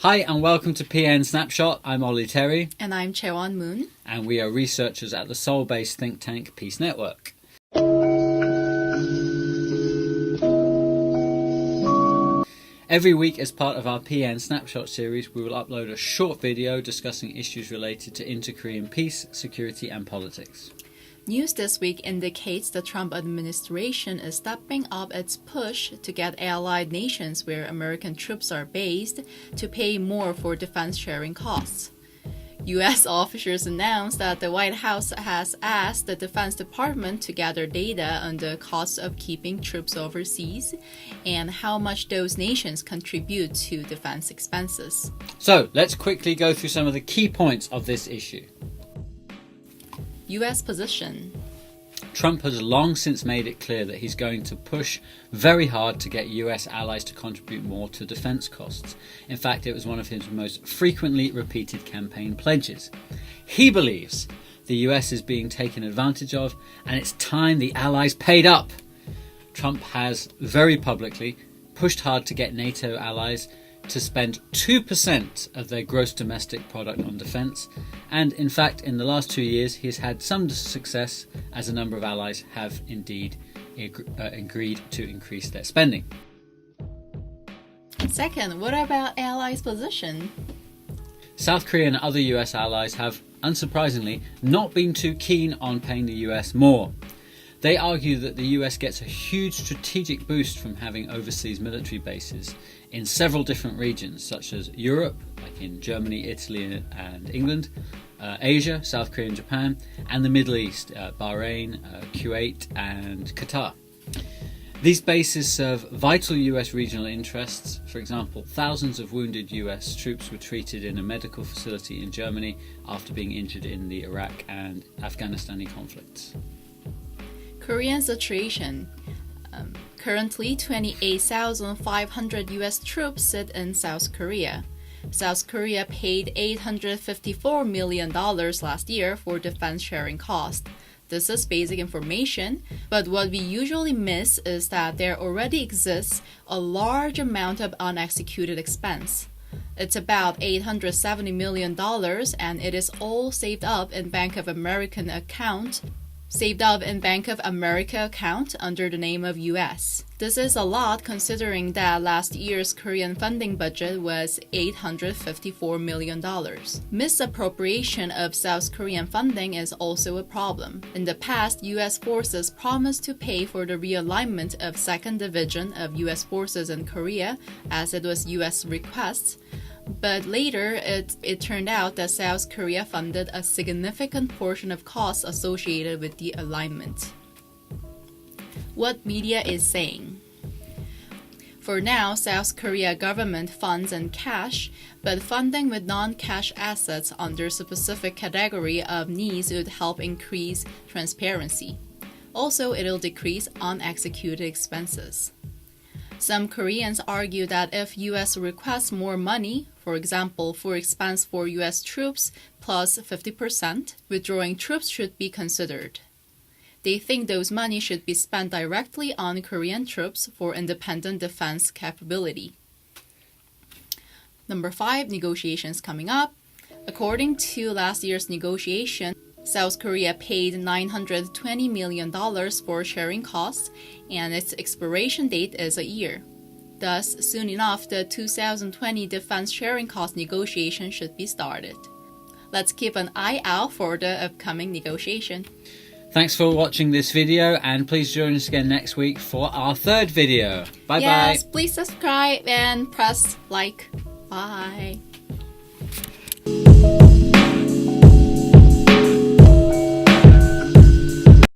Hi and welcome to PN Snapshot. I'm Ollie Terry. And I'm Chaewon Moon. And we are researchers at the Seoul-based think tank Peace Network. Every week as part of our PN Snapshot series, we will upload a short video discussing issues related to inter-Korean peace, security and politics. News this week indicates the Trump administration is stepping up its push to get allied nations where American troops are based to pay more for defense sharing costs. U.S. officials announced that the White House has asked the Defense Department to gather data on the cost of keeping troops overseas and how much those nations contribute to defense expenses. So, let's quickly go through some of the key points of this issue. U.S. position. Trump has long since made it clear that he's going to push very hard to get US allies to contribute more to defense costs. In fact, it was one of his most frequently repeated campaign pledges. He believes the US is being taken advantage of and it's time the allies paid up. Trump has very publicly pushed hard to get NATO allies to spend 2% of their gross domestic product on defence, and in fact in the last 2 years he has had some success as a number of allies have indeed agreed to increase their spending. Second, what about allies' position? South Korea and other US allies have, unsurprisingly, not been too keen on paying the US more. They argue that the US gets a huge strategic boost from having overseas military bases in several different regions, such as Europe, like in Germany, Italy and England, Asia, South Korea and Japan, and the Middle East, Bahrain, Kuwait and Qatar. These bases serve vital US regional interests. For example, thousands of wounded US troops were treated in a medical facility in Germany after being injured in the Iraq and Afghanistani conflicts. Korean situation. Currently, 28,500 U.S. troops sit in South Korea. South Korea paid $854 million last year for defense sharing costs. This is basic information, but what we usually miss is that there already exists a large amount of unexecuted expense. It's about $870 million, and it is all saved up in Bank of America account under the name of US. This is a lot considering that last year's Korean funding budget was $854 million. Misappropriation of South Korean funding is also a problem. In the past, US forces promised to pay for the realignment of 2nd Division of US forces in Korea, as it was US request. But later, it turned out that South Korea funded a significant portion of costs associated with the alignment. What media is saying. For now, South Korea government funds in cash, but funding with non-cash assets under specific category of needs would help increase transparency. Also, it'll decrease unexecuted expenses. Some Koreans argue that if US requests more money, for example, for expense for US troops plus 50%, withdrawing troops should be considered. They think those money should be spent directly on Korean troops for independent defense capability. Number 5, negotiations coming up. According to last year's negotiation, South Korea paid $920 million for sharing costs, and its expiration date is a year. Thus, soon enough, the 2020 defense sharing cost negotiation should be started. Let's keep an eye out for the upcoming negotiation. Thanks for watching this video, and please join us again next week for our 3rd video. Bye bye. Yes, please subscribe and press like. Bye.